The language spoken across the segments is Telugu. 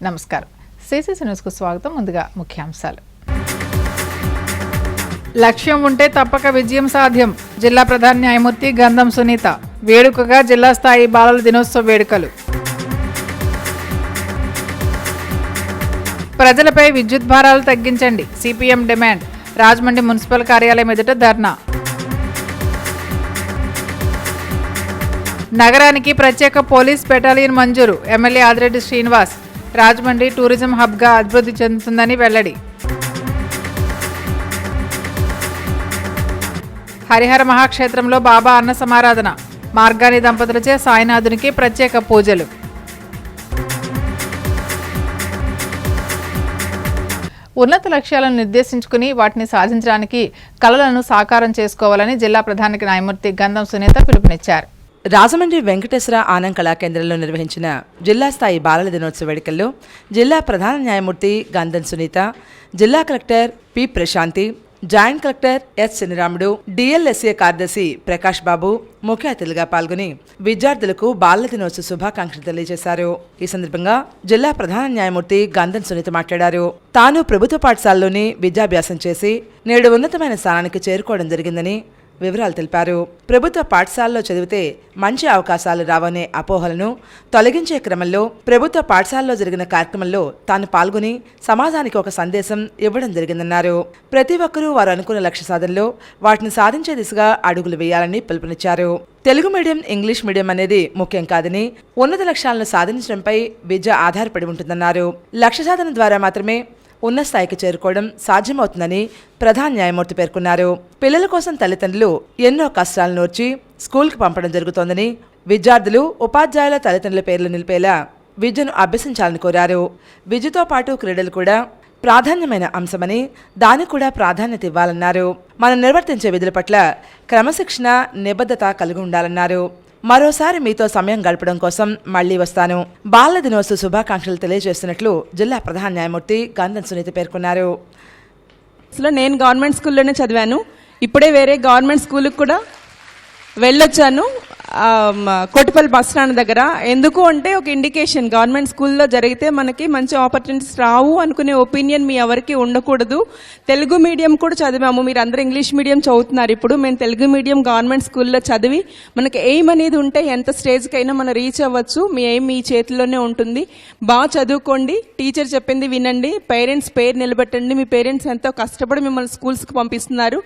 నమస్కారం. సిసిసి న్యూస్కు స్వాగతం. ముందుగా ముఖ్యాంశాలు. లక్ష్యం ఉంటే తప్పక విజయం సాధ్యం. జిల్లా ప్రధాన న్యాయమూర్తి గంధం సునీత. వేడుకగా జిల్లా స్థాయి బాలల దినోత్సవ వేడుకలు. ప్రజలపై విద్యుత్ భారాలు తగ్గించండి. CPM demand. రాజమండ్రి మున్సిపల్ కార్యాలయం ఎదుట ధర్నా. నగరానికి ప్రత్యేక పోలీస్ బెటాలియన్ మంజూరు. ఎమ్మెల్యే ఆదిరెడ్డి శ్రీనివాస్. రాజమండ్రి టూరిజం హబ్గా అభివృద్ధి చెందుతుందని వెల్లడి. హరిహర మహాక్షేత్రంలో బాబా అన్న సమారాధన. మార్గాని దంపతులచే సాయినాథునికి ప్రత్యేక పూజలు. ఉన్నత లక్ష్యాలను నిర్దేశించుకుని వాటిని సాధించడానికి కలలను సాకారం చేసుకోవాలని జిల్లా ప్రధాన న్యాయమూర్తి గంధం సునీత పిలుపునిచ్చారు. రాజమండ్రి వెంకటేశ్వర ఆనంద్ కళా కేంద్రంలో నిర్వహించిన జిల్లా స్థాయి బాలల దినోత్సవ వేడుకల్లో జిల్లా ప్రధాన న్యాయమూర్తి గంధం సునీత, జిల్లా collector P Prasanthi, joint collector S Shaniramudu, DLSA కార్యదర్శి ప్రకాష్ బాబు ముఖ్య అతిథులుగా పాల్గొని విద్యార్థులకు బాలల దినోత్సవ శుభాకాంక్షలు తెలియజేశారు. ఈ సందర్భంగా జిల్లా ప్రధాన న్యాయమూర్తి గంధం సునీత మాట్లాడారు. తాను ప్రభుత్వ పాఠశాలలోని విద్యాభ్యాసం చేసి నేడు ఉన్నతమైన స్థానానికి చేరుకోవడం జరిగిందని వివరాలు తెలిపారు. ప్రభుత్వ పాఠశాలలో చదివితే మంచి అవకాశాలు రావనే అపోహలను తొలగించే క్రమంలో ప్రభుత్వ పాఠశాలలో జరిగిన కార్యక్రమంలో తాను పాల్గొని సమాజానికి ఒక సందేశం ఇవ్వడం జరిగిందన్నారు. ప్రతి ఒక్కరూ వారు అనుకున్న లక్ష్య సాధనలో వాటిని సాధించే దిశగా అడుగులు వేయాలని పిలుపునిచ్చారు. తెలుగు మీడియం, ఇంగ్లీష్ మీడియం అనేది ముఖ్యం కాదని, ఉన్నత లక్ష్యాలను సాధించడంపై విద్య ఆధారపడి ఉంటుందన్నారు. లక్ష్య సాధన ద్వారా మాత్రమే ఉన్నత స్థాయికి చేరుకోవడం సాధ్యమవుతుందని ప్రధాన న్యాయమూర్తి పేర్కొన్నారు. పిల్లల కోసం తల్లిదండ్రులు ఎన్నో కష్టాలు నోర్చి స్కూల్కి పంపడం జరుగుతోందని, విద్యార్థులు ఉపాధ్యాయుల తల్లిదండ్రుల పేర్లు నిలిపేలా విద్యను అభ్యసించాలని కోరారు. విద్యతో పాటు క్రీడలు కూడా ప్రాధాన్యమైన అంశమని, దానికి కూడా ప్రాధాన్యత ఇవ్వాలన్నారు. మనం నిర్వర్తించే విధుల పట్ల క్రమశిక్షణ, నిబద్ధత కలిగి ఉండాలన్నారు. మరోసారి మీతో సమయం గడపడం కోసం మళ్లీ వస్తాను. బాలల దినోత్సవ శుభాకాంక్షలు తెలియజేస్తున్నట్లు జిల్లా ప్రధాన న్యాయమూర్తి గంధం సునీత పేర్కొన్నారు. నేను గవర్నమెంట్ స్కూల్లోనే చదివాను. ఇప్పుడే వేరే గవర్నమెంట్ స్కూల్కి కూడా వెళ్ళొచ్చాను. కొట్టుపల్లి బస్ స్టాండ్ దగ్గర. ఎందుకు అంటే ఒక ఇండికేషన్, గవర్నమెంట్ స్కూల్లో జరిగితే మనకి మంచి ఆపర్చునిటీస్ రావు అనుకునే ఒపీనియన్ మీ ఎవరికి ఉండకూడదు. తెలుగు మీడియం కూడా చదివాము. మీరు అందరూ ఇంగ్లీష్ మీడియం చదువుతున్నారు. ఇప్పుడు మేము తెలుగు మీడియం గవర్నమెంట్ స్కూల్లో చదివి మనకి ఎయిమ్ అనేది ఉంటే ఎంత స్టేజ్కైనా మనం రీచ్ అవ్వచ్చు. మీ ఎయిమ్ మీ చేతిలోనే ఉంటుంది. బాగా చదువుకోండి, టీచర్ చెప్పింది వినండి, పేరెంట్స్ పేరు నిలబెట్టండి. మీ పేరెంట్స్ ఎంతో కష్టపడి మిమ్మల్ని స్కూల్స్కి పంపిస్తున్నారు.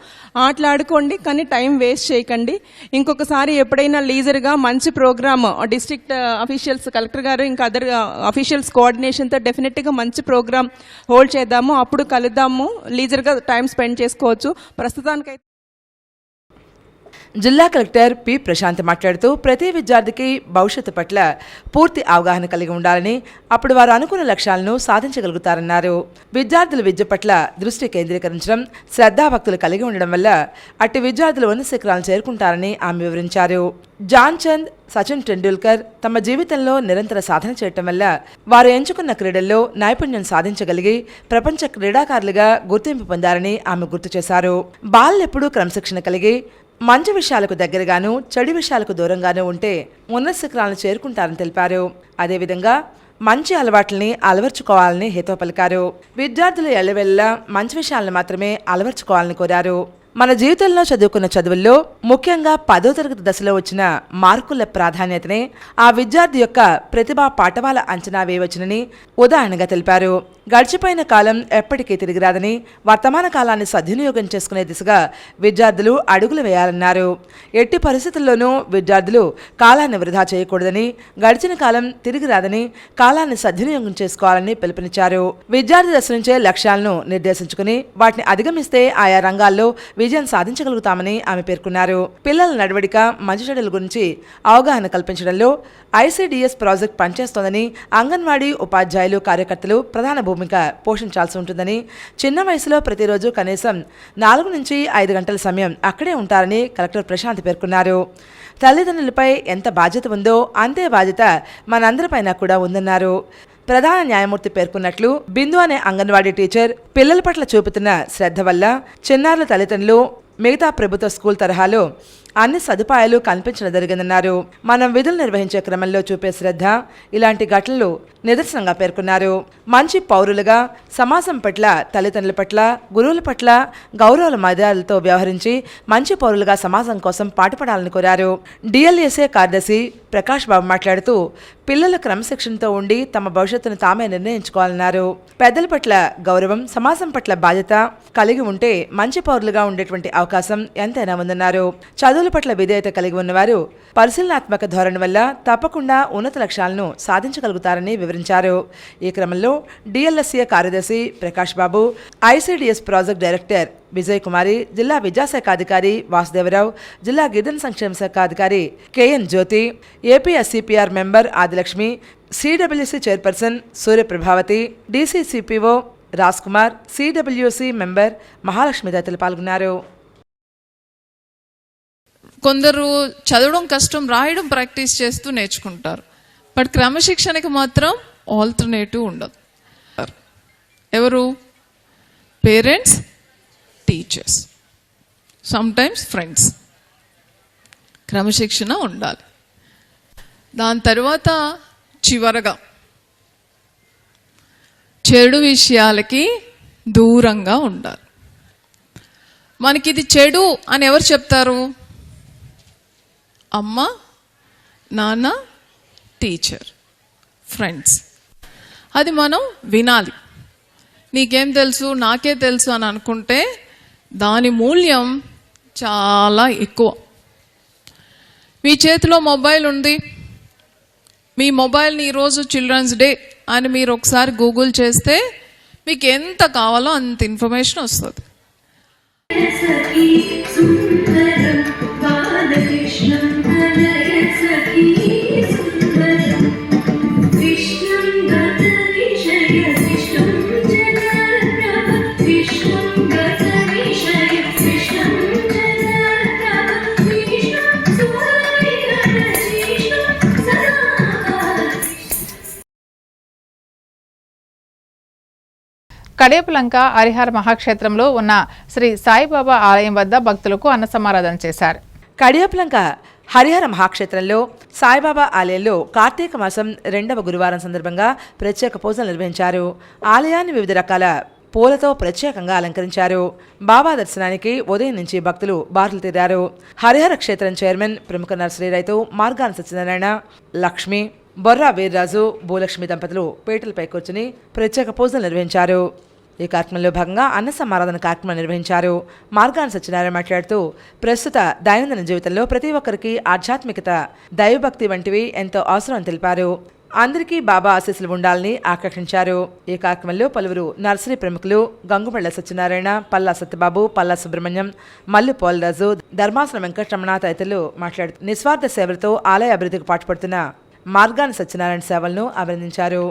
ఆటలాడుకోండి, కానీ టైం వేస్ట్ చేయకండి. ఇంకొకసారి ఎప్పుడైనా లీజర్గా మంచి ప్రోగ్రామ్ డిస్ట్రిక్ట్ అఫీషియల్స్, కలెక్టర్ గారు ఇంకా అదర్ అఫీషియల్స్ కోఆర్డినేషన్తో డెఫినెట్గా మంచి ప్రోగ్రామ్ హోల్డ్ చేద్దాము. అప్పుడు కలుద్దాము, లీజర్గా టైం స్పెండ్ చేసుకోవచ్చు. ప్రస్తుతానికైతే జిల్లా కలెక్టర్ పి ప్రశాంత్ మాట్లాడుతూ ప్రతి విద్యార్థికి భవిష్యత్తు పట్ల పూర్తి అవగాహన కలిగి ఉండాలని, అప్పుడు వారు అనుకున్న లక్ష్యాలను సాధించగలుగుతారన్నారు. విద్యార్థులు విద్య పట్ల దృష్టి కేంద్రీకరించడం, శ్రద్ధాభక్తులు కలిగి ఉండడం వల్ల అట్టి విద్యార్థులు ఉన్నత శిఖరాలను చేరుకుంటారని ఆమె వివరించారు. జాన్ చంద్, సచిన్ టెండూల్కర్ తమ జీవితంలో నిరంతర సాధన చేయటం వల్ల వారు ఎంచుకున్న క్రీడల్లో నైపుణ్యం సాధించగలిగి ప్రపంచ క్రీడాకారులుగా గుర్తింపు పొందారని ఆమె గుర్తు చేశారు. బాలెప్పుడూ క్రమశిక్షణ కలిగి మంచి విషయాలకు దగ్గరగాను, చెడు విషయాలకు దూరంగానూ ఉంటే ఉన్నత శిఖరాలను చేరుకుంటారని తెలిపారు. అదేవిధంగా మంచి అలవాట్లని అలవర్చుకోవాలని హితవు పలికారు. విద్యార్థులు ఎల్లవెల్లా మంచి విషయాలను మాత్రమే అలవర్చుకోవాలని కోరారు. మన జీవితంలో చదువుకున్న చదువుల్లో ముఖ్యంగా 10వ తరగతి దశలో వచ్చిన మార్కుల ప్రాధాన్యతనే ఆ విద్యార్థి యొక్క ప్రతిభా పాఠవాల అంచనా వేయవచ్చునని ఉదాహరణగా తెలిపారు. గడిచిపోయిన కాలం ఎప్పటికీ తిరిగిరాదని, వర్తమాన కాలాన్ని సద్వినియోగం చేసుకునే దిశగా విద్యార్థులు అడుగులు వేయాలన్నారు. ఎట్టి పరిస్థితుల్లోనూ విద్యార్థులు కాలాన్ని వృధా చేయకూడదని, గడిచిన కాలం తిరిగిరాదని కాలాన్ని సద్వినియోగం చేసుకోవాలని పిలుపునిచ్చారు. విద్యార్థి దశ నుంచే లక్ష్యాలను నిర్దేశించుకుని వాటిని అధిగమిస్తే ఆయా రంగాల్లో విజయం సాధించగలుగుతామని ఆమె పేర్కొన్నారు. పిల్లల నడవడిక, మంచి చెడుల గురించి అవగాహన కల్పించడంలో ఐసిడిఎస్ ప్రాజెక్ట్ పనిచేస్తోందని, అంగన్వాడీ ఉపాధ్యాయులు, కార్యకర్తలు ప్రధాన భూమిక పోషించాల్సి ఉంటుందని, చిన్న వయసులో ప్రతిరోజు కనీసం 4 నుంచి 5 గంటల సమయం అక్కడే ఉంటారని కలెక్టర్ ప్రశాంత్ పేర్కొన్నారు. తల్లిదండ్రులపై ఎంత బాధ్యత ఉందో అంతే బాధ్యత మనందరిపైన కూడా ఉందన్నారు. ప్రధాన న్యాయమూర్తి పేర్కొన్నట్లు బిందు అనే అంగన్వాడీ టీచర్ పిల్లల పట్ల చూపుతున్న శ్రద్ధ వల్ల చిన్నారుల తల్లిదండ్రులు మిగతా ప్రభుత్వ స్కూల్ తరహాలో అన్ని సదుపాయాలు కల్పించడం జరిగిందన్నారు. మనం విధులు నిర్వహించే క్రమంలో చూపే శ్రద్ధ ఇలాంటి ఘటనలు నిదర్శనంగా పేర్కొన్నారు. మంచి పౌరులుగా సమాజం పట్ల, తల్లిదండ్రుల పట్ల, గురువుల పట్ల గౌరవ మర్యాదలతో వ్యవహరించి మంచి పౌరులుగా సమాజం కోసం పాటుపడాలని కోరారు. డిఎల్ఎస్ఏ కార్యదర్శి ప్రకాష్ బాబు మాట్లాడుతూ పిల్లల క్రమశిక్షణతో ఉండి తమ భవిష్యత్తును తామే నిర్ణయించుకోవాలన్నారు. పెద్దల పట్ల గౌరవం, సమాజం పట్ల బాధ్యత కలిగి ఉంటే మంచి పౌరులుగా ఉండేటువంటి అవకాశం ఎంతైనా ఉందన్నారు. చదువుల పట్ల విధేయత కలిగి ఉన్నవారు పరిశీలనాత్మక ధోరణి వల్ల తప్పకుండా ఉన్నత లక్ష్యాలను సాధించగలుగుతారని వివరించారు. ఈ క్రమంలో డిఎల్ఎస్ఏ కార్యదర్శి Prakash Babu, ICDS project director Vijay Kumari, జిల్లా విద్యాశాఖ అధికారి వాసుదేవరావు, జిల్లా గిరిజన సంక్షేమ శాఖ అధికారి KN Jyothi, APSCPR member Adilakshmi, CWC chairperson Suryaprabhavathi, DCCPO Raj Kumar, CWC member Mahalakshmi తదితరులు పాల్గొన్నారు. కొందరు చదవడం కష్టం, రాయడం ప్రాక్టీస్ చేస్తూ నేర్చుకుంటారు. బట్ క్రమశిక్షణకి మాత్రం ఆల్టర్నేటివ్ ఉండదు. ఎవరు? Parents, teachers, sometimes friends. క్రమశిక్షణ ఉండాలి. దాని తర్వాత చివరగా చెడు విషయాలకి దూరంగా ఉండాలి. మనకి ఇది చెడు అని ఎవరు చెప్తారు? అమ్మ, నాన్న, టీచర్, ఫ్రెండ్స్. అది మనం వినాలి. నీకేం తెలుసు, నాకే తెలుసు అని అనుకుంటే దాని మూల్యం చాలా ఎక్కువ. మీ చేతిలో మొబైల్ ఉంది. మీ మొబైల్ని ఈరోజు చిల్డ్రన్స్ డే అని మీరు ఒకసారి గూగుల్ చేస్తే మీకు ఎంత కావాలో అంత ఇన్ఫర్మేషన్ వస్తుంది. కడియపులంక హరిహర మహాక్షేత్రంలో ఉన్న శ్రీ సాయిబాబా ఆలయం వద్ద భక్తులకు అన్న సమారాధన చేశారు. కడియపులంక హరిహర మహాక్షేత్రంలో సాయిబాబా ఆలయంలో కార్తీక మాసం 2వ గురువారం సందర్భంగా ప్రత్యేక పూజలు నిర్వహించారు. ఆలయాన్ని వివిధ రకాల పూలతో ప్రత్యేకంగా అలంకరించారు. బాబా దర్శనానికి ఉదయం నుంచి భక్తులు బారులు తీరారు. హరిహర క్షేత్రం చైర్మన్ ప్రముఖ నర్సరీ రైతు మార్గాన సత్యనారాయణ, లక్ష్మి, బొర్రా వీర్రాజు, భూలక్ష్మి దంపతులు పీటలపై కూర్చుని ప్రత్యేక పూజలు నిర్వహించారు. ఈ కార్యక్రమంలో భాగంగా అన్న సమారాధన కార్యక్రమం నిర్వహించారు. మార్గాన సత్యనారాయణ మాట్లాడుతూ ప్రస్తుత దైనందిన జీవితంలో ప్రతి ఒక్కరికి ఆధ్యాత్మికత, దైవభక్తి వంటివి ఎంతో అవసరం తెలిపారు. అందరికీ బాబా ఆశీస్సులు ఉండాలని ఆకాంక్షించారు. ఈ కార్యక్రమంలో పలువురు నర్సరీ ప్రముఖులు గంగుబళ్ళ సత్యనారాయణ, పల్లా సత్యబాబు, పల్లా సుబ్రహ్మణ్యం, మల్లు పోలరాజు, ధర్మాసన వెంకటరమణ తదితరులు మాట్లాడుతూ నిస్వార్థ సేవలతో ఆలయ అభివృద్ధికి పాటుపడుతున్న మార్గాన సత్యనారాయణ సేవలను అభినందించారు.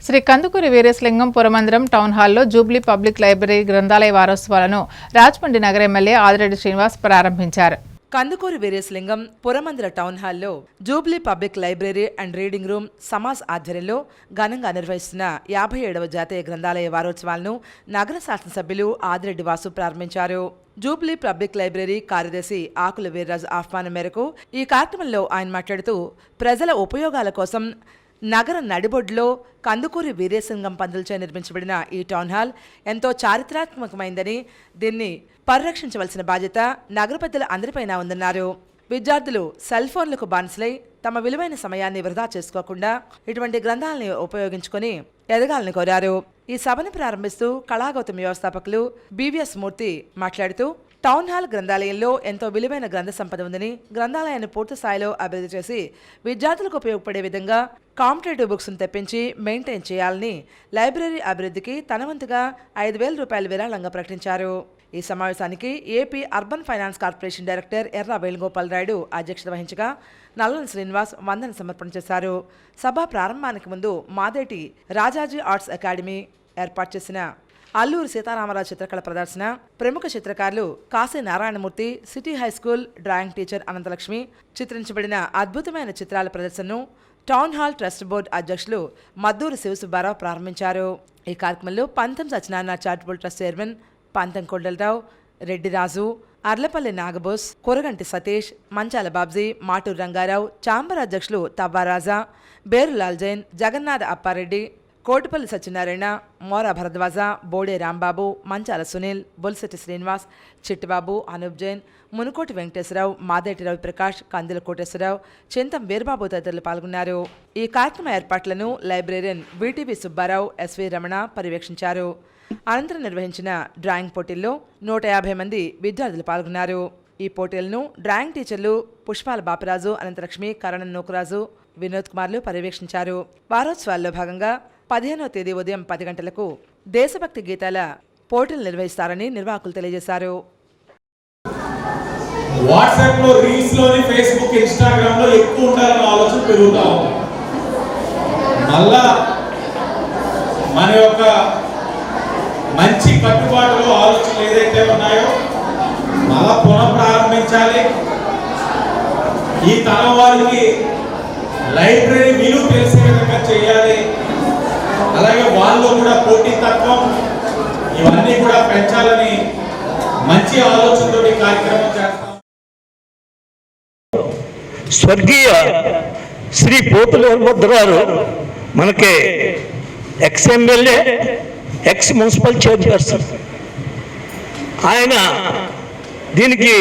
శ్రీ కందుకూరి వీరేశలింగం పురమందిరం టౌన్ హాల్లో జూబ్లీ పబ్లిక్ లైబ్రరీ గ్రంథాలయ వారోత్సవాలను రాజమండ్రి నగర ఎమ్మెల్యే ఆదిరెడ్డి శ్రీనివాస్ ప్రారంభించారు. కందుకూరి వీరేశలింగం పురమందిర టౌన్ హాల్లో Jubilee public library and reading room Samaj ఆధ్వర్యంలో ఘనంగా నిర్వహిస్తున్న 57వ జాతీయ గ్రంథాలయ వారోత్సవాలను నగర శాసనసభ్యులు ఆదిరెడ్డి వాసు ప్రారంభించారు. జూబ్లీ పబ్లిక్ లైబ్రరీ కార్యదర్శి ఆకుల వీర్రాజు ఆహ్వానం మేరకు ఈ కార్యక్రమంలో ఆయన మాట్లాడుతూ ప్రజల ఉపయోగాల కోసం నగర నడిబొడ్లో కందుకూరి వీరేశలింగం పంతులచే నిర్మించబడిన ఈ టౌన్ హాల్ ఎంతో చారిత్రాత్మకమైందని, దీన్ని పరిరక్షించవలసిన బాధ్యత నగర పెద్దల అందరిపైన ఉందన్నారు. విద్యార్థులు సెల్ ఫోన్లకు బానిసలై తమ విలువైన సమయాన్ని వృధా చేసుకోకుండా ఇటువంటి గ్రంథాలని ఉపయోగించుకొని ఎదగాలని కోరారు. ఈ సభను ప్రారంభిస్తూ కళాగౌతమి వ్యవస్థాపకులు బివిఎస్ మూర్తి మాట్లాడుతూ టౌన్ హాల్ గ్రంథాలయంలో ఎంతో విలువైన గ్రంథ సంపద ఉందని, గ్రంథాలయాన్ని పూర్తి స్థాయిలో అభివృద్ధి చేసి విద్యార్థులకు ఉపయోగపడే విధంగా కాంపిటేటివ్ బుక్స్ను తెప్పించి మెయింటైన్ చేయాలని లైబ్రరీ అభివృద్ధికి తన వంతుగా 5,000 రూపాయల విరాళంగా ప్రకటించారు. ఈ సమావేశానికి AP urban finance corporation director ఎర్ర వేణుగోపాల్ రాయుడు అధ్యక్షత వహించగా నల్లని శ్రీనివాస్ వందన సమర్పణ చేశారు. సభ ప్రారంభానికి ముందు మాదేటి రాజాజీ ఆర్ట్స్ అకాడమీ ఏర్పాటు చేసిన అల్లూరి సీతారామరాజు చిత్రకళ ప్రదర్శన, ప్రముఖ చిత్రకారులు Kashi Narayanamurthy, city high school drawing teacher Ananthalakshmi చిత్రించబడిన అద్భుతమైన చిత్రాల ప్రదర్శనను టౌన్ హాల్ ట్రస్ట్ బోర్డు అధ్యక్షులు మద్దూరి శివసుబ్బారావు ప్రారంభించారు. ఈ కార్యక్రమంలో పంతం సత్యనారాయణ చారిటబుల్ ట్రస్ట్ చైర్మన్ పంతం కొండలరావు, రెడ్డి రాజు, అర్లపల్లి నాగబోస్, కొరగంటి సతీష్, మంచాల బాబ్జీ, మాటూరు రంగారావు, చాంబర్ అధ్యక్షులు తవ్వారాజా, బేరులాల్ జైన్, జగన్నాథ అప్పారెడ్డి, కోటిపల్లి సత్యనారాయణ, మోరా భరద్వాజ, బోడే రాంబాబు, మంచాల సునీల్, బొలిశెట్టి శ్రీనివాస్, చిట్టిబాబు, అనూప్ జైన్, మునుకోటి వెంకటేశ్వరరావు, మాదేటి రవిప్రకాష్, కందుల కోటేశ్వరరావు, చింతం వీరబాబు తదితరులు పాల్గొన్నారు. ఈ కార్యక్రమ ఏర్పాట్లను librarian VTV Subbarao, SV Ramana పర్యవేక్షించారు. అనంతరం నిర్వహించిన డ్రాయింగ్ పోటీల్లో 150 మంది విద్యార్థులు పాల్గొన్నారు. ఈ పోటీలను డ్రాయింగ్ టీచర్లు పుష్పాల బాపిరాజు, అనంతలక్ష్మి, కరణం నూకరాజు, వినోద్ కుమార్లు పర్యవేక్షించారు. వారోత్సవాల్లో భాగంగా 15వ తేదీ ఉదయం 10 గంటలకు దేశభక్తి గీతాల పోటీలు నిర్వహిస్తారని నిర్వాహకులు తెలియజేశారు. వాట్సాప్ లో, రీల్స్ లోని, ఫేస్బుక్, ఇన్స్టాగ్రామ్ లో ఎక్కువ ఉండాలన్న ఆలోచన పెరుగుతా ఉంది. మళ్ళా మన యొక్క మంచి కట్టుబాటులో ఆలోచనలు ఏదైతే ఉన్నాయో మళ్ళా పునఃప్రారంభించాలి. ఈ తరం వారికి లైబ్రరీ విలువ తెలిసే విధంగా చేయాలి. అలాగే వాళ్ళు కూడా పోటీతత్వం ఇవన్నీ కూడా పెంచాలని మంచి ఆలోచనతో ఈ కార్యక్రమం చేస్తాం. స్వర్గీయ శ్రీ పోతుల వీరభద్రరావు మనకి ex MLA, X municipal chairperson. ఆయన దీనికి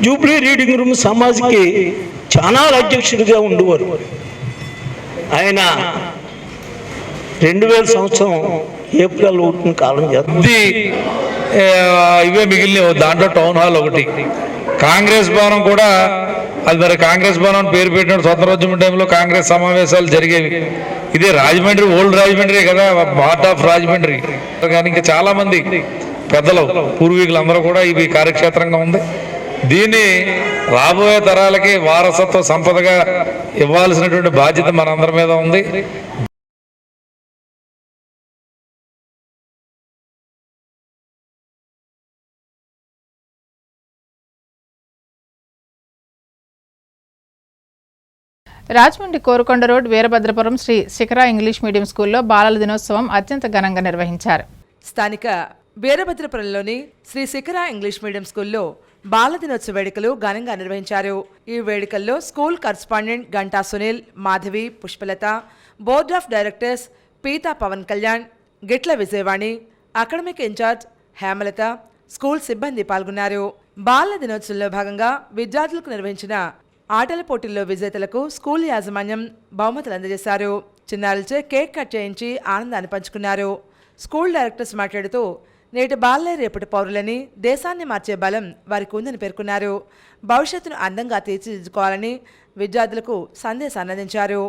జూబ్లీ రీడింగ్ రూమ్ సమాజ్కి చాలా అధ్యక్షుడిగా ఉండేవారు. ఆయన 2000 సంవత్సరం ఏప్రిల్ 1 కాలం చేస్తుంది. ఇవే మిగిలిన దాంట్లో టౌన్ హాల్ ఒకటి, కాంగ్రెస్ భవనం కూడా అది మరి కాంగ్రెస్ భవనం పేరు పెట్టిన స్వతంత్రోద్యమ టైంలో కాంగ్రెస్ సమావేశాలు జరిగేవి. ఇదే రాజమండ్రి, ఓల్డ్ రాజమండ్రి కదా, హార్ట్ ఆఫ్ రాజమండ్రి. కానీ ఇంకా చాలా మంది పెద్దలు పూర్వీకులందరూ కూడా ఇవి కార్యక్షేత్రంగా ఉంది. దీన్ని రాబోయే తరాలకి వారసత్వ సంపదగా ఇవ్వాల్సినటువంటి బాధ్యత మనందరి మీద ఉంది. Rajahmundry Korukonda road Veerabhadrapuram Sri Shikhara English medium స్కూల్లో బాలల దినోత్సవం అత్యంత ఘనంగా నిర్వహించారు. స్థానిక వీరభద్రపురంలోని శ్రీ శిఖరా ఇంగ్లీష్ మీడియం స్కూల్లో బాల దినోత్సవ వేడుకలు ఘనంగా నిర్వహించారు. ఈ వేడుకల్లో school correspondent Ganta Sunil, Madhavi, Pushpalatha, board of directors Peeta Pawan Kalyan, Gitla Vijayavani, academic incharge Hemalatha, school సిబ్బంది పాల్గొన్నారు. బాల దినోత్సవంలో భాగంగా విద్యార్థులకు నిర్వహించిన ఆటల పోటీల్లో విజేతలకు స్కూల్ యాజమాన్యం బహుమతులు అందజేశారు. చిన్నారులచే కేక్ కట్ చేయించి ఆనందాన్ని పంచుకున్నారు. స్కూల్ డైరెక్టర్స్ మాట్లాడుతూ నేటి బాలలే రేపటి పౌరులని, దేశాన్ని మార్చే బలం వారికి ఉందని పేర్కొన్నారు. భవిష్యత్తును అందంగా తీర్చిదిద్దుకోవాలని విద్యార్థులకు సందేశాన్ని అందించారు.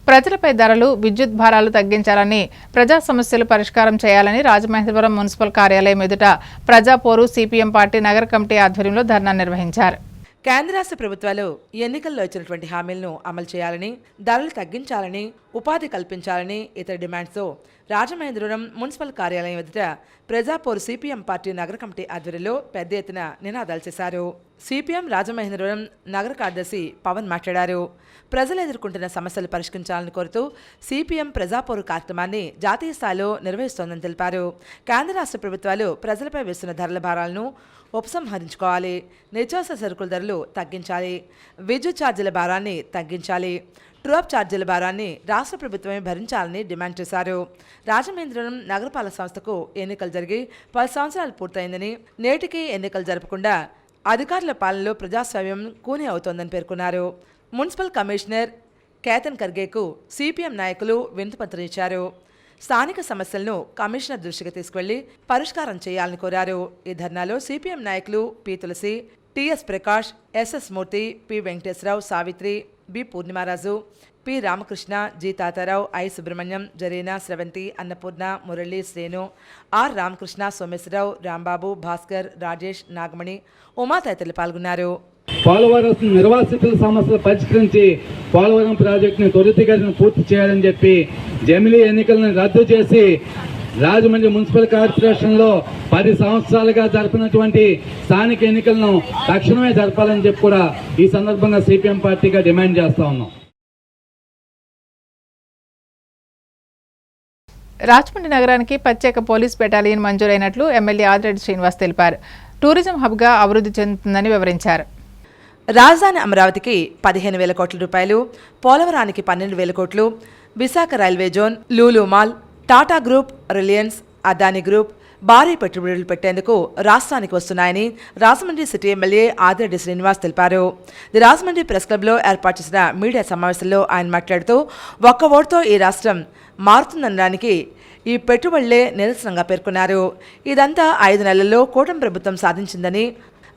ప్రజలపై ధరలు, విద్యుత్ భారాలు తగ్గించాలని, ప్రజా సమస్యలు పరిష్కారం చేయాలని రాజమహేంద్రవరం మున్సిపల్ కార్యాలయం ఎదుట ప్రజాపోరు సిపిఎం పార్టీ నగర కమిటీ ఆధ్వర్యంలో ధర్నా నిర్వహించారు. కేంద్ర రాష్ట్ర ప్రభుత్వాలు ఎన్నికల్లో ఇచ్చినటువంటి హామీలను అమలు చేయాలని, ధరలు తగ్గించాలని, ఉపాధి కల్పించాలని ఇతర డిమాండ్స్తో రాజమహేంద్రవరం మున్సిపల్ కార్యాలయం ఎదుట ప్రజాపోరు సిపిఎం పార్టీ నగర కమిటీ ఆధ్వర్యంలో పెద్ద ఎత్తున నినాదాలు చేశారు. సిపిఎం రాజమహేంద్రవరం నగర కార్యదర్శి పవన్ మాట్లాడారు. ప్రజలు ఎదుర్కొంటున్న సమస్యలు పరిష్కరించాలని కోరుతూ సిపిఎం ప్రజాపోరు కార్యక్రమాన్ని జాతీయ స్థాయిలో నిర్వహిస్తోందని తెలిపారు. కేంద్ర రాష్ట్ర ప్రభుత్వాలు ప్రజలపై వేస్తున్న ధరల భారాలను ఉపసంహరించుకోవాలి, నిత్యావసర సరుకుల ధరలు తగ్గించాలి, విద్యుత్ ఛార్జీల భారాన్ని తగ్గించాలి, ట్రూఅప్ ఛార్జీల భారాన్ని రాష్ట్ర ప్రభుత్వమే భరించాలని డిమాండ్ చేశారు. రాజమహేంద్రవరం నగరపాలక సంస్థకు ఎన్నికలు జరిగి 10 సంవత్సరాలు పూర్తయిందని, నేటికి ఎన్నికలు జరపకుండా అధికారుల పాలనలో ప్రజాస్వామ్యం కూని అవుతోందని పేర్కొన్నారు. మున్సిపల్ కమిషనర్ కేతన్ ఖర్గేకు సిపిఎం నాయకులు వినతిపత్రం ఇచ్చారు. స్థానిక సమస్యలను కమిషనర్ దృష్టికి తీసుకువెళ్లి పరిష్కారం చేయాలని కోరారు. ఈ ధర్నాలో సిపిఎం నాయకులు P Tulasi, TS Prakash, SS Murthy, P Venkateswararao, Savitri, B Purnimaraju, P Ramakrishna, G Tatarao, I Subrahmanyam, Zarina, Sravanthi, Annapurna, Murali, Shrenu, R Ramakrishna, Someswararao, Rambabu, Bhaskar, Rajesh, Nagamani, Uma తదితరులు పాల్గొన్నారు. పోలవరం నిర్వాసితుల సమస్యలు పరిష్కరించి పోలవరం ప్రాజెక్టుని త్వరితగతిన పూర్తి చేయాలని చెప్పి జమిలీ ఎన్నికలను రద్దు చేసి రాజమండ్రి మున్సిపల్ కార్పొరేషన్లో 10 సంవత్సరాలుగా జరిపినటువంటి స్థానిక ఎన్నికలను తక్షణమే జరపాలని చెప్పి కూడా ఈ సందర్భంగా సిపిఎం పార్టీగా డిమాండ్ చేస్తా ఉన్నాం. రాజమండ్రి నగరానికి ప్రత్యేక పోలీస్ బెటాలియన్ మంజూరైనట్లు ఎమ్మెల్యే ఆదిరెడ్డి శ్రీనివాస్ తెలిపారు. టూరిజం హబ్గా అభివృద్ధి చెందుతుందని వివరించారు. రాజధాని అమరావతికి 15,000 కోట్ల రూపాయలు, పోలవరానికి 12,000 కోట్లు, Visakha railway zone, Lulu mall, Tata group, Reliance, Adani group భారీ పెట్టుబడులు పెట్టేందుకు రాష్ట్రానికి వస్తున్నాయని రాజమండ్రి సిటీ ఎమ్మెల్యే ఆదిరెడ్డి శ్రీనివాస్ తెలిపారు. రాజమండ్రి ప్రెస్ క్లబ్లో ఏర్పాటు చేసిన మీడియా సమావేశంలో ఆయన మాట్లాడుతూ ఒక్క ఓటుతో ఈ రాష్ట్రం మారుతుందనడానికి ఈ పెట్టుబడులే నిరసనంగా పేర్కొన్నారు. ఇదంతా 5 నెలల్లో కూటమి ప్రభుత్వం సాధించిందని,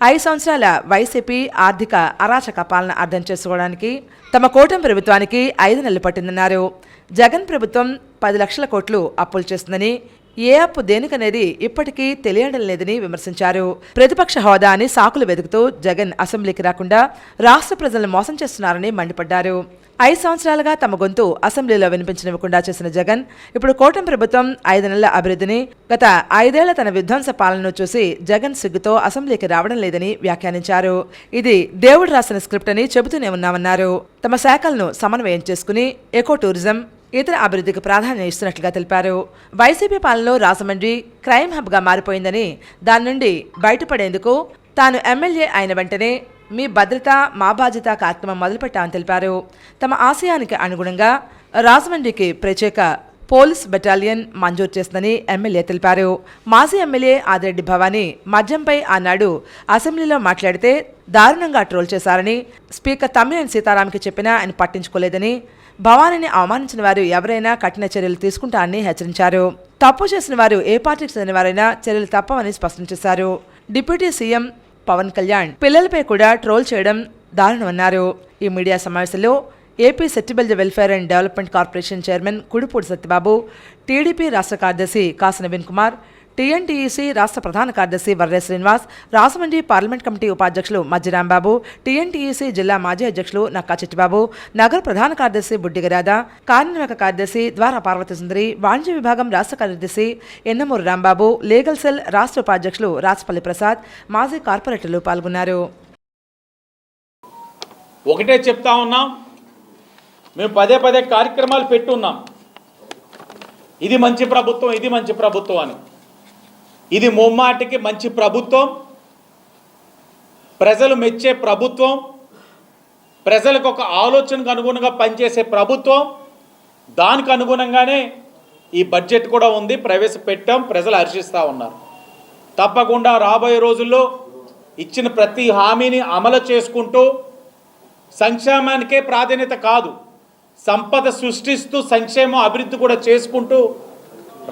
5 సంవత్సరాల వైసీపీ ఆర్థిక అరాచక పాలన అర్థం చేసుకోవడానికి తమ కూటమి ప్రభుత్వానికి 5 నెలలు పట్టిందన్నారు. జగన్ ప్రభుత్వం 10 లక్షల కోట్లు అప్పులు చేస్తుందని, ఏ అప్పు దేనికనేది ఇప్పటికీ తెలియడం లేదని విమర్శించారు. ప్రతిపక్ష హోదా అని సాకులు వెతుకుతూ జగన్ అసెంబ్లీకి రాకుండా రాష్ట్ర ప్రజలను మోసం చేస్తున్నారని మండిపడ్డారు. 5 సంవత్సరాలుగా తమ గొంతు అసెంబ్లీలో వినిపించనివ్వకుండా చేసిన జగన్ ఇప్పుడు కూటమి ప్రభుత్వం 5 నెలల అభివృద్ధిని, గత 5 ఏళ్ల తన విధ్వంస పాలనను చూసి జగన్ సిగ్గుతో అసెంబ్లీకి రావడం లేదని వ్యాఖ్యానించారు. ఇది దేవుడు రాసిన స్క్రిప్ట్ అని చెబుతూనే ఉన్నామన్నారు. తమ శాఖలను సమన్వయం చేసుకుని ఎకో టూరిజం, ఇతర అభివృద్ధికి ప్రాధాన్యం ఇస్తున్నట్లుగా తెలిపారు. వైసీపీ పాలనలో రాజమండ్రి క్రైమ్ హబ్గా మారిపోయిందని, దాని నుండి బయటపడేందుకు తాను ఎమ్మెల్యే అయిన వెంటనే మీ భద్రత మా బాధ్యత కార్యక్రమం మొదలుపెట్టామని తెలిపారు. తమ ఆశయానికి అనుగుణంగా రాజమండ్రికి ప్రత్యేక పోలీస్ బెటాలియన్ మంజూరు చేస్తుందని ఎమ్మెల్యే తెలిపారు. మాజీ ఎమ్మెల్యే ఆదిరెడ్డి భవానీ మద్యంపై ఆనాడు అసెంబ్లీలో మాట్లాడితే దారుణంగా ట్రోల్ చేశారని, స్పీకర్ తమ్మినేని సీతారాంకి చెప్పినా ఆయన పట్టించుకోలేదని, భవానీని అవమానించిన వారు ఎవరైనా కఠిన చర్యలు తీసుకుంటారని హెచ్చరించారు. తప్పు చేసిన వారు ఏ పార్టీకి చెందిన వారైనా చర్యలు తప్పవని స్పష్టం చేశారు. డిప్యూటీ సీఎం పవన్ కళ్యాణ్ పిల్లలపై కూడా ట్రోల్ చేయడం దారుణమన్నారు. ఈ మీడియా సమావేశంలో AP settlement welfare and development corporation chairman Kudipudi Satyababu, TDP రాష్ట్ర కార్యదర్శి కాసు నవీన్ కుమార్, టీఎన్టీయూసీ రాష్ట్ర ప్రధాన కార్యదర్శి వర్రే శ్రీనివాస్, రాజమండ్రి పార్లమెంట్ కమిటీ ఉపాధ్యక్షులు మజ్జి రాంబాబు, టీఎన్టీయూసీ జిల్లా మాజీ అధ్యక్షులు నక్కా చిట్టిబాబు, నగర ప్రధాన కార్యదర్శి బుడ్డిగరాధ, కార్యనిర్వాహక కార్యదర్శి ద్వారా పార్వతీసుందరి, వాణిజ్య విభాగం రాష్ట్ర కార్యదర్శి ఎన్నమూరు రాంబాబు, లీగల్ సెల్ రాష్ట్ర ఉపాధ్యక్షులు రాచపల్లి ప్రసాద్, మాజీ కార్పొరేటర్లు పాల్గొన్నారు. ఒకటే చెప్తా ఉన్నాం, మేము పదే కార్యక్రమాలు పెట్టున్నాం, ఇది మంచి ప్రభుత్వం, ఇది మంచి ప్రభుత్వం అని. ఇది ముమ్మాటికి మంచి ప్రభుత్వం, ప్రజలు మెచ్చే ప్రభుత్వం, ప్రజలకు ఒక ఆలోచనకు అనుగుణంగా పనిచేసే ప్రభుత్వం. దానికి అనుగుణంగానే ఈ బడ్జెట్ కూడా ఉంది, ప్రవేశపెట్టాం, ప్రజలు హర్షిస్తూ ఉన్నారు. తప్పకుండా రాబోయే రోజుల్లో ఇచ్చిన ప్రతి హామీని అమలు చేసుకుంటూ సంక్షేమానికే ప్రాధాన్యత కాదు, సంపద సృష్టిస్తూ సంక్షేమం అభివృద్ధి కూడా చేసుకుంటూ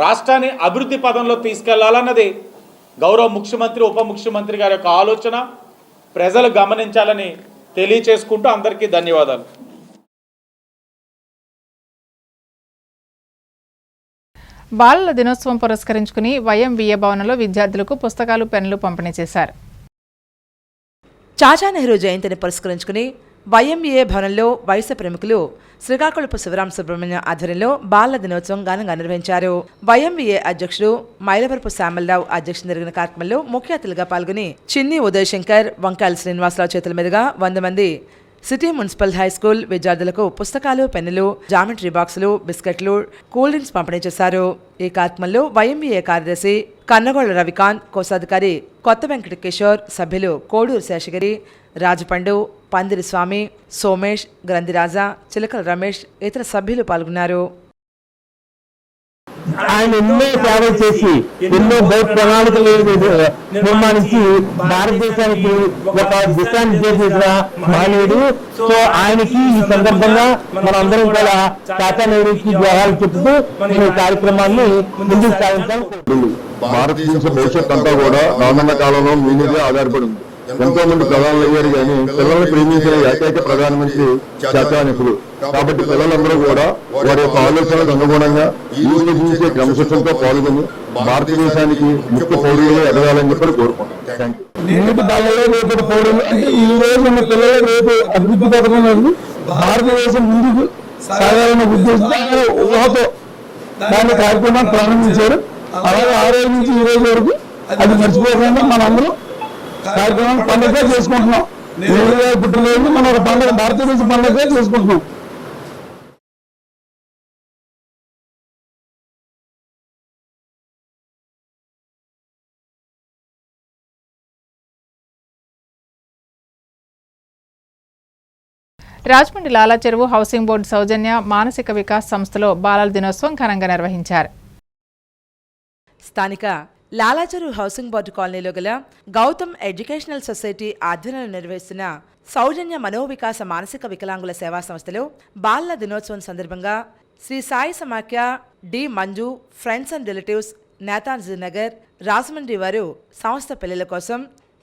రాష్ట్రాన్ని అభివృద్ధి పదంలో తీసుకెళ్లాలన్నది గౌరవ ముఖ్యమంత్రి, ఉప ముఖ్యమంత్రి గారి యొక్క ఆలోచన. ప్రజలు గమనించాలని తెలియచేసుకుంటూ అందరికీ ధన్యవాదాలు. బాలల దినోత్సవం పురస్కరించుకుని వైఎంవిఏ భవనంలో విద్యార్థులకు పుస్తకాలు పెన్నులు పంపిణీ చేశారు. చాచా నెహ్రూ జయంతిని పురస్కరించుకుని వైఎంఏ భవనంలో వయసు ప్రముఖులు శ్రీకాకుళపు శివరామ సుబ్రహ్మణ్యం ఆధ్వర్యంలో బాలల దినోత్సవం ఘనంగా నిర్వహించారు. వైఎంవిఏ అధ్యక్షుడు మైలవరపు శ్యామలరావు అధ్యక్షతన జరిగిన కార్యక్రమంలో ముఖ్య అతిథులుగా పాల్గొని చిన్ని ఉదయ్ శంకర్, వంకాయల శ్రీనివాసరావు చేతుల మీదుగా 100 మంది సిటీ మున్సిపల్ హై స్కూల్ విద్యార్థులకు పుస్తకాలు, పెన్నులు, జామెట్రీ బాక్సులు, బిస్కెట్లు, కూల్ డ్రింక్స్ పంపిణీ చేశారు. ఈ కార్యక్రమంలో వైఎంవిఏ కార్యదర్శి కన్నగోళ్ల రవికాంత్, కోశాధికారి కొత్త వెంకట కిషోర్, సభ్యులు కోడూరు శేషగిరి, రాజపండు, పందిరి స్వామి, సోమేష్, గ్రంథిరాజా, చిలకల రమేష్ ఇతర సభ్యులు పాల్గొన్నారు. ఆయన ఎన్నో సేవలు చేసి ఎన్నో ప్రణాళికలు నిర్మాణించి భారతదేశానికి ఒక దిశాన్ని చేసిన మహనీయుడు. సో ఆయనకి ఈ సందర్భంగా మనందరం కూడా చాచా నెహ్రూకి జోహాలు చెప్తూ ఈ కార్యక్రమాన్ని ముందుకు సాగించాం. భారతదేశ భవిష్యత్ అంతా కూడా రానున్న కాలంలో మీ మీదే ఆధారపడి ఉంది. ఎంతో మంది ప్రధానులు అయ్యారు కానీ పిల్లల్ని ప్రేమించిన ఏకైక ప్రధానమంత్రి చాచా నెహ్రూ. కాబట్టి పిల్లలందరూ కూడా వారి యొక్క ఆలోచనలకు అనుగుణంగా ఈ జీవించే క్రమశిక్షణతో పాల్గొని భారతదేశానికి ముఖ్య పౌరులుగా ఎదగాలని చెప్పి కోరుకుంటున్నాం. నేటి బాలలో రేపటి పౌరులు అంటే ఈ రోజు ఉన్న పిల్లలు రేపు అభివృద్ధి పథకం భారతదేశం ముందుకు సాగాలన్న ఉద్దేశంతో ఊహతో దాని కార్యక్రమాన్ని ప్రారంభించారు. అలాగే ఆ రోజు నుంచి ఈ రోజు వరకు అది మర్చిపోకుండా మనందరం కార్యక్రమం పండుగ చేసుకుంటున్నాం. నెహ్రూ గారి పుట్టినరోజు మన ఒక పండుగ, భారతదేశ పండుగ చేసుకుంటున్నాం. రాజమండ్రి లాలా చెరువు హౌసింగ్ బోర్డు సౌజన్య మానసిక వికాస్ సంస్థలో బాలల దినోత్సవం ఘనంగా నిర్వహించారు. స్థానిక లాలాచెరువు హౌసింగ్ బోర్డు కాలనీలో గల గౌతమ్ ఎడ్యుకేషనల్ సొసైటీ ఆధ్వర్యంలో నిర్వహిస్తున్న సౌజన్య మనోవికాస మానసిక వికలాంగుల సేవా సంస్థలో బాలల దినోత్సవం సందర్భంగా శ్రీ సాయి సమాఖ్య D Manju friends and relatives Netaji Nagar Rajahmundry వారు సంస్థ పిల్లల కోసం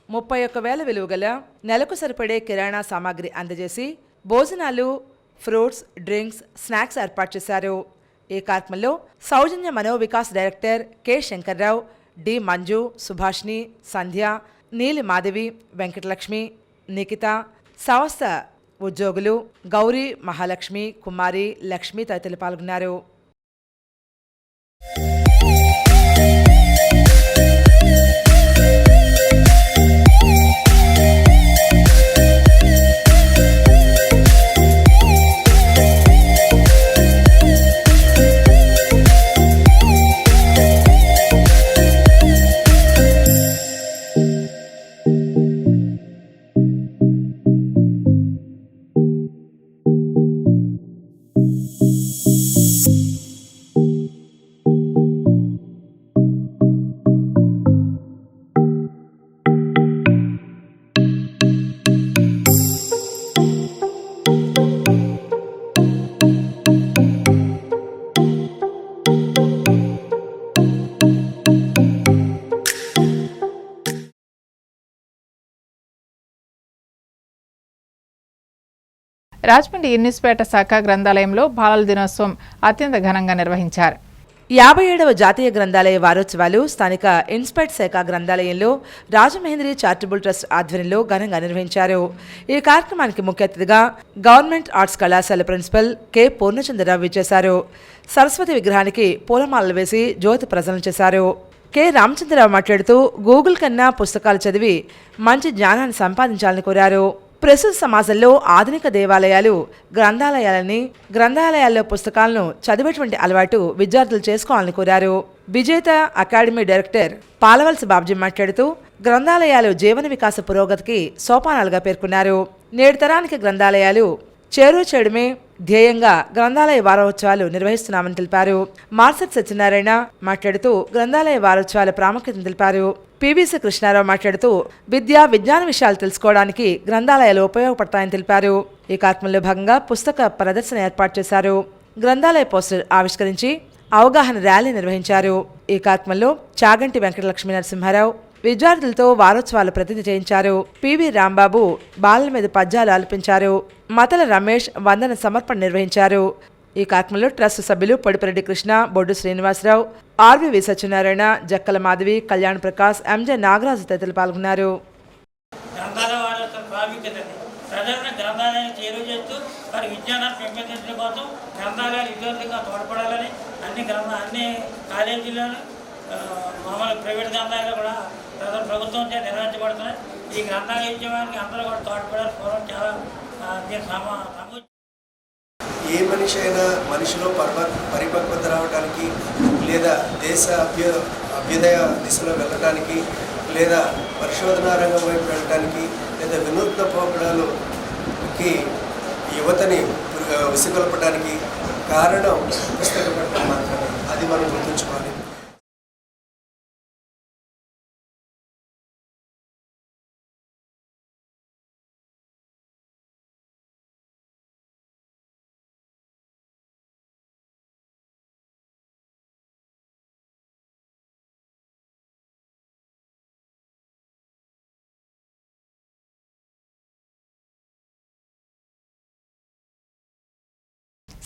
31,000 విలువ గల నెలకు సరిపడే కిరాణా సామాగ్రి అందజేసి భోజనాలు, ఫ్రూట్స్, డ్రింక్స్, స్నాక్స్ ఏర్పాటు చేశారు. ఈ కార్యక్రమంలో Soujanya Manovikas director K Shankarrao, D Manju, Subhashini, Sandhya, Neeli Madhavi, Venkatalakshmi, Nikhita, సంస్థ ఉద్యోగులు గౌరీ, మహాలక్ష్మి, కుమారి, లక్ష్మి తదితరులు పాల్గొన్నారు. రాజమండ్రి ఇన్నిస్పేట శాఖ గ్రంథాలయంలో బాలల దినోత్సవం అత్యంత ఘనంగా నిర్వహించారు. 57వ జాతీయ గ్రంథాలయ వారోత్సవాలు స్థానిక ఇన్స్పైట్ శాఖ గ్రంథాలయంలో రాజమహేంద్రి చారిటబుల్ ట్రస్ట్ ఆధ్వర్యంలో ఘనంగా నిర్వహించారు. ఈ కార్యక్రమానికి ముఖ్య అతిథిగా గవర్నమెంట్ ఆర్ట్స్ కళాశాల ప్రిన్సిపల్ కె పూర్ణచంద్రరావు విచ్చేశారు. సరస్వతి విగ్రహానికి పూలమాలలు వేసి జ్యోతి ప్రజలను చేశారు. కె రామచంద్రరావు మాట్లాడుతూ గూగుల్ కన్నా పుస్తకాలు చదివి మంచి జ్ఞానాన్ని సంపాదించాలని కోరారు. ప్రస్తుత సమాజంలో ఆధునిక దేవాలయాలు గ్రంథాలయాల్లో పుస్తకాలను చదివేటువంటి అలవాటు విద్యార్థులు చేసుకోవాలని కోరారు. విజేత అకాడమీ డైరెక్టర్ పాలవలసి బాబ్జీ మాట్లాడుతూ గ్రంథాలయాలు జీవన వికాస పురోగతికి సోపానాలుగా పేర్కొన్నారు. నేటి తరానికి గ్రంథాలయాలు చేయడమే ధ్యేయంగా గ్రంథాలయ వారోత్సవాలు నిర్వహిస్తున్నామని తెలిపారు. మార్సెట్ సత్యనారాయణ మాట్లాడుతూ గ్రంథాలయ వారోత్సవాల ప్రాముఖ్యతను తెలిపారు. పివిసి కృష్ణారావు మాట్లాడుతూ విజ్ఞాన విషయాలు తెలుసుకోవడానికి గ్రంథాలయాలు ఉపయోగపడతాయని తెలిపారు. ఈ కార్యక్రమంలో భాగంగా పుస్తక ప్రదర్శన ఏర్పాటు చేశారు. గ్రంథాలయ పోస్టర్ ఆవిష్కరించి అవగాహన ర్యాలీ నిర్వహించారు. ఈ కార్యక్రమంలో చాగంటి వెంకటలక్ష్మీ నరసింహారావు విద్యార్థులతో వారోత్సవాలు ప్రతినిధి చేయించారు. పివి రాంబాబు బాలల మీద పద్యాలు ఆలపించారు. మతల రమేష్ వందన సమర్పణ నిర్వహించారు. ఈ కార్యక్రమంలో ట్రస్ట్ సభ్యులు పొడిపిరెడ్డి కృష్ణ, బొడ్డు శ్రీనివాసరావు, ఆర్వీవి సత్యనారాయణ, జక్కల మాధవి, కళ్యాణ్ ప్రకాష్, ఎంజే నాగరాజు తదితరులు పాల్గొన్నారు. ప్రజలను గ్రంథాలయాన్ని చేరువ చేస్తూ వారి విజ్ఞానాన్ని పెంపొందించడం కోసం గ్రంథాలయాలు విద్యార్థులుగా తోడ్పడాలని అన్ని కాలేజీల్లోనూ మామూలు ప్రైవేట్ గ్రంథాలయాలు కూడా ప్రభుత్వం చే నిర్వహించబడుతున్నాయి. ఈ గ్రంథాలయ ఉద్యమానికి అందరూ కూడా తోడ్పడాలి. పూర్వం చాలా ఏ మనిషి అయినా మనిషిలో పరిపక్వత రావడానికి లేదా దేశ అభ్యుదయ దిశలో వెళ్ళడానికి లేదా పరిశోధనా రంగం వైపు వెళ్ళడానికి లేదా వినూత్న పోకడాలకి యువతని విసిగొల్పడానికి కారణం పుస్తక పఠనం మాత్రమే. అది మనం గుర్తుంచుకోవాలి.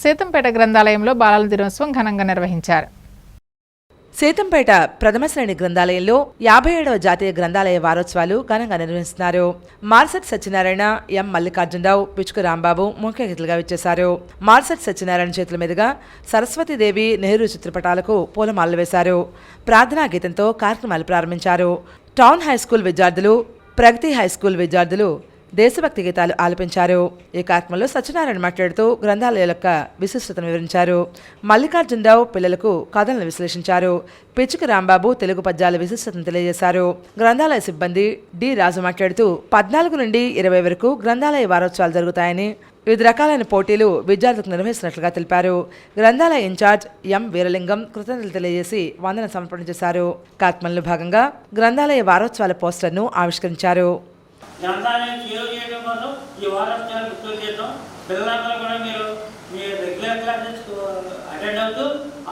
సీతంపేట గ్రంథాలయంలో బాలల దినోత్సవం ఘనంగా నిర్వహించారు. సీతంపేట ప్రథమ శ్రేణి గ్రంథాలయంలో 57వ జాతీయ గ్రంథాలయ వారోత్సవాలు ఘనంగా నిర్వహిస్తున్నారు. మార్సెట్ సత్యనారాయణ, ఎం మల్లికార్జునరావు, పిచుకు రాంబాబు ముఖ్య అతిథులుగా విచ్చేశారు. మార్సెట్ సత్యనారాయణ చేతుల మీదుగా సరస్వతీదేవి, నెహ్రూ చిత్రపటాలకు పూలమాలలు వేశారు. ప్రార్థనా గీతంతో కార్యక్రమాలు ప్రారంభించారు. టౌన్ హైస్కూల్ విద్యార్థులు, ప్రగతి హైస్కూల్ విద్యార్థులు దేశభక్తి గీతాలు ఆలపించారు. ఈ కార్యక్రమంలో సత్యనారాయణ మాట్లాడుతూ గ్రంథాలయాల యొక్క విశిష్టతను వివరించారు. మల్లికార్జునరావు పిల్లలకు కథలను విశ్లేషించారు. పిచుకు రాంబాబు తెలుగు పద్యాల విశిష్టతను తెలియజేశారు. గ్రంథాలయ సిబ్బంది డి రాజు మాట్లాడుతూ 14 నుండి 20 వరకు గ్రంథాలయ వారోత్సవాలు జరుగుతాయని, వివిధ రకాలైన పోటీలు విద్యార్థులకు నిర్వహిస్తున్నట్లుగా తెలిపారు. గ్రంథాలయ ఇన్ఛార్జ్ ఎం వీరలింగం కృతజ్ఞతలు తెలియజేసి వందన సమర్పణ చేశారు. కార్యక్రమంలో భాగంగా గ్రంథాలయ వారోత్సవాల పోస్టర్ను ఆవిష్కరించారు. గ్రంథాలయం చేరువ చేయడం కోసం ఈ వారోత్సవాలు గుర్తు చేయడం, పిల్లలందరూ కూడా మీరు మీ రెగ్యులర్ క్లాసెస్ అటెండ్ అవుతూ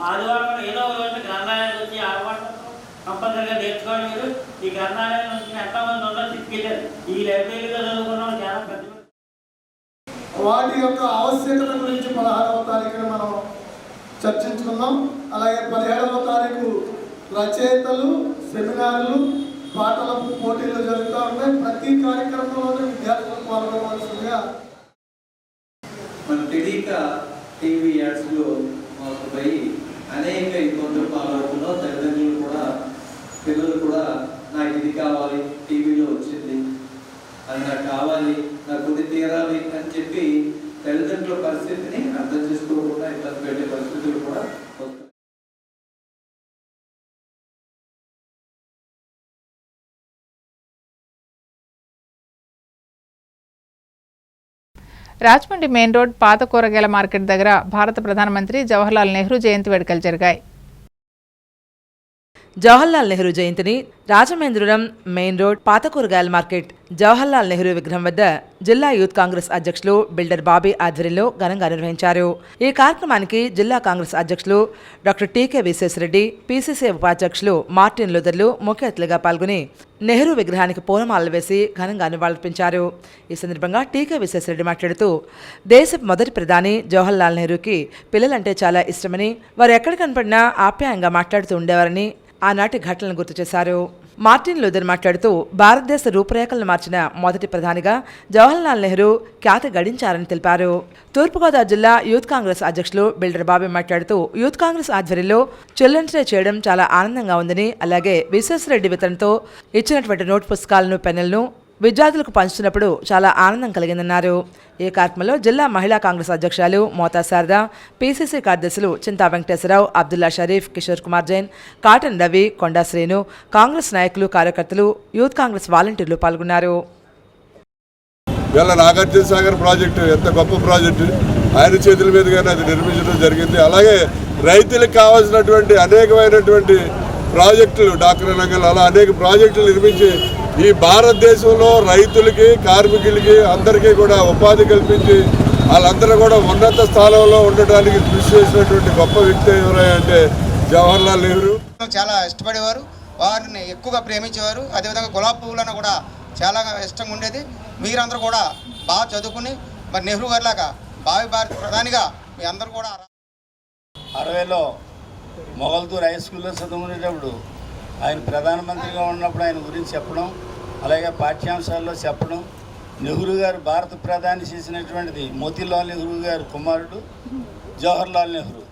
ఆదివారం కూడా ఏదో ఒక రోజు గ్రంథాలయానికి వచ్చి అలవాటు కంపల్సరీగా నేర్చుకోవాలి. మీరు ఈ గ్రంథాలయం నుంచి ఎంతమంది ఉన్నారో తీసుకెళ్ళారు. ఈ లైబ్రరీలో చదువుకున్న చాలా పెద్ద వాటి యొక్క ఆవశ్యకత గురించి 16వ తారీఖున మనం చర్చించుకున్నాం. అలాగే 17వ తారీఖు రచయితలు, సెమినార్లు, పాటల పోటీలు జరుగుతూ ఉన్నాయి. ప్రతి కార్యక్రమంలోనూ విద్యార్థులు పాల్గొనవలసిందిగా మన తెలియక టీవీ యాడ్స్లో మోసపోయి అనేక ఇబ్బందులు పాల్గొంటున్నాం. తల్లిదండ్రులు కూడా, పిల్లలు కూడా నాకు ఇది కావాలి, టీవీలో వచ్చింది, అది నాకు కావాలి, నాకు ఇది తీరాలి అని చెప్పి తల్లిదండ్రుల పరిస్థితిని అర్థం చేసుకోకుండా ఇబ్బంది పెట్టే పరిస్థితులు కూడా వస్తాయి. రాజమండ్రి మెయిన్ రోడ్ పాత కూరగాయల మార్కెట్ దగ్గర భారత ప్రధానమంత్రి జవహర్లాల్ నెహ్రూ జయంతి వేడుకలు జరిగాయి. జవహర్లాల్ నెహ్రూ జయంతిని రాజమహేంద్రవరం మెయిన్ రోడ్ పాత కూరగాయల మార్కెట్ జవహర్లాల్ నెహ్రూ విగ్రహం వద్ద జిల్లా యూత్ కాంగ్రెస్ అధ్యక్షులు బిల్డర్ బాబీ ఆధ్వర్యంలో ఘనంగా నిర్వహించారు. ఈ కార్యక్రమానికి జిల్లా కాంగ్రెస్ అధ్యక్షులు డాక్టర్ టీకే విశ్వేశ్వరరెడ్డి, పీసీసీ ఉపాధ్యక్షులు మార్టిన్ లూథర్లు ముఖ్య అతిథులుగా పాల్గొని నెహ్రూ విగ్రహానికి పూలమాలలు వేసి ఘనంగా నివాళులర్పించారు. ఈ సందర్భంగా టీకే విశ్వేశ్వరరెడ్డి మాట్లాడుతూ దేశ మొదటి ప్రధాని జవహర్లాల్ నెహ్రూకి పిల్లలంటే చాలా ఇష్టమని, వారు ఎక్కడ కనపడినా ఆప్యాయంగా మాట్లాడుతూ ఉండేవారని ఆనాటి ఘటనలను గుర్తు చేశారు. మార్టిన్ లూథర్ మాట్లాడుతూ భారతదేశ రూపురేఖలను మార్చిన మొదటి ప్రధానిగా జవహర్లాల్ నెహ్రూ ఖ్యాతి గడించారని తెలిపారు. తూర్పుగోదావరి జిల్లా యూత్ కాంగ్రెస్ అధ్యక్షులు బిల్డర్ బాబీ మాట్లాడుతూ యూత్ కాంగ్రెస్ ఆధ్వర్యంలో చిల్డ్రన్స్ డే చేయడం చాలా ఆనందంగా ఉందని, అలాగే విశ్వేశ్వరరెడ్డి వితరణతో ఇచ్చినటువంటి నోట్ పుస్తకాలను, పెన్నులను విద్యార్థులకు పంచుతున్నప్పుడు చాలా ఆనందం కలిగిందన్నారు. ఈ కార్యక్రమంలో జిల్లా మహిళా కాంగ్రెస్ అధ్యక్షులు మోతా శారద, పీసీసీ కార్యదర్శులు చింతా వెంకటేశ్వరరావు, అబ్దుల్లా షరీఫ్, కిషోర్ కుమార్ జైన్, కాటన్ రవి, కొండా శ్రీను, కాంగ్రెస్ నాయకులు, కార్యకర్తలు, యూత్ కాంగ్రెస్ వాలంటీర్లు పాల్గొన్నారు. నాగార్జున సాగర్ ప్రాజెక్టు ఎంత గొప్ప ప్రాజెక్టు, ఆయన చేతుల మీదుగానే అది నిర్మించడం జరిగింది. అలాగే రైతులకు కావాల్సినటువంటి అనేకమైనటువంటి ప్రాజెక్టులు, డాక్టర్ రంగంలో అలా అనేక ప్రాజెక్టులు నిర్మించి ఈ భారతదేశంలో రైతులకి, కార్మికులకి అందరికీ కూడా ఉపాధి కల్పించి వాళ్ళందరూ కూడా ఉన్నత స్థానంలో ఉండటానికి కృషి చేసినటువంటి గొప్ప వ్యక్తి ఎవరంటే జవహర్లాల్ నెహ్రూ. చాలా ఇష్టపడేవారు, వారిని ఎక్కువగా ప్రేమించేవారు. అదేవిధంగా గులాబీ పువ్వులను కూడా చాలా ఇష్టంగా ఉండేది. మీరందరూ కూడా బాగా చదువుకుని మరి నెహ్రూ గారిలాగా భావి భారత ప్రధానిగా మీ అందరూ కూడా 60లో మొగల్తూరు హై స్కూల్లో చదువుకునేటప్పుడు ఆయన ప్రధానమంత్రిగా ఉన్నప్పుడు ఆయన గురించి చెప్పడం, అలాగే పాఠ్యాంశాల్లో చెప్పడం, నెహ్రూ గారు భారత ప్రధాని చేసినటువంటిది మోతీలాల్ నెహ్రూ గారు కుమారుడు జవహర్లాల్ నెహ్రూ.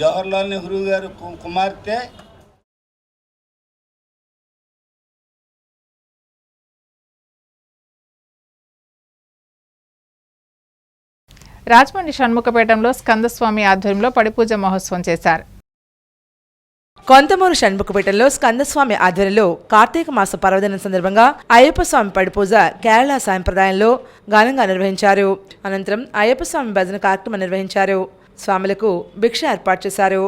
జవహర్లాల్ నెహ్రూ గారు కుమార్తె రాజమండ్రి షణ్ముఖపేటంలో స్కందస్వామి ఆధ్వర్యంలో పడిపూజ మహోత్సవం చేశారు. కొంతమూరు షణ్ముఖపేటలో స్కందస్వామి ఆధ్వర్యంలో కార్తీక మాస పర్వదినం సందర్భంగా అయ్యప్ప స్వామి పడిపూజ కేరళ సాంప్రదాయంలో ఘనంగా నిర్వహించారు. అనంతరం అయ్యప్ప స్వామి భజన కార్యక్రమం నిర్వహించారు. స్వాములకు భిక్ష ఏర్పాటు చేశారు.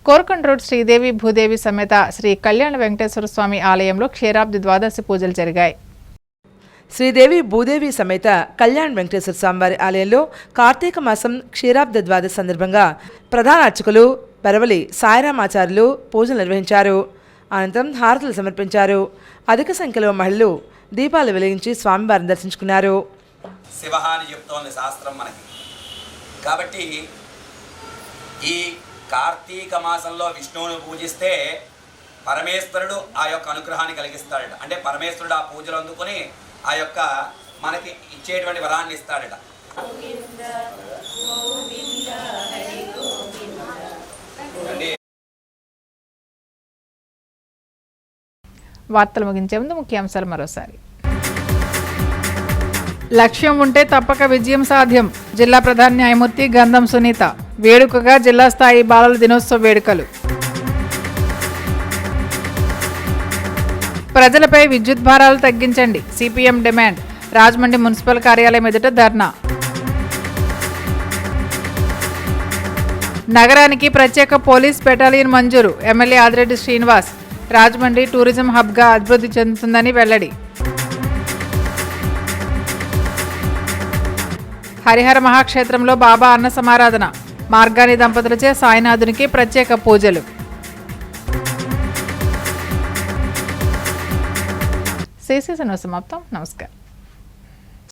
కోరకొండ రోడ్ శ్రీదేవి భూదేవి సమేత శ్రీ కళ్యాణ వెంకటేశ్వర స్వామి ఆలయంలో క్షీరాబ్ది ద్వాదశి పూజలు జరిగాయి. శ్రీదేవి భూదేవి సమేత కళ్యాణ్ వెంకటేశ్వర స్వామివారి ఆలయంలో కార్తీక మాసం క్షీరాబ్ద ద్వాదశి సందర్భంగా ప్రధాన అర్చకులు పెరవలి సాయిరామాచార్యులు పూజలు నిర్వహించారు. అనంతరం హారతులు సమర్పించారు. అధిక సంఖ్యలో మహిళలు దీపాలు వెలిగించి స్వామివారిని దర్శించుకున్నారు. శివ అని చెప్తోంది శాస్త్రం మనకి. కాబట్టి ఈ కార్తీక మాసంలో విష్ణువుని పూజిస్తే పరమేశ్వరుడు ఆ యొక్క అనుగ్రహాన్ని కలిగిస్తాడట. అంటే పరమేశ్వరుడు ఆ పూజలు అందుకుని ఆ యొక్క మనకి ఇచ్చేటువంటి వరాన్ని ఇస్తాడట. వార్తలు ముగించే ముందు ముఖ్యాంశాలు మరోసారి. లక్ష్యం ఉంటే తప్పక విజయం సాధ్యం. జిల్లా ప్రధాన న్యాయమూర్తి గంధం సునీత. వేడుకగా జిల్లా స్థాయి బాలల దినోత్సవ వేడుకలు. ప్రజలపై విద్యుత్ భారాలు తగ్గించండి, సిపిఎం డిమాండ్. రాజమండ్రి మున్సిపల్ కార్యాలయం ఎదుట ధర్నా. నగరానికి ప్రత్యేక పోలీస్ బెటాలియన్ మంజూరు. ఎమ్మెల్యే ఆదిరెడ్డి శ్రీనివాస్. రాజమండ్రి టూరిజం హబ్గా అభివృద్ధి చెందుతుందని వెల్లడి. హరిహర మహాక్షేత్రంలో బాబా అన్న సమారాధన. మార్గాని దంపతులచే సాయినాథునికి ప్రత్యేక పూజలు. సమాప్తం. నమస్కారం.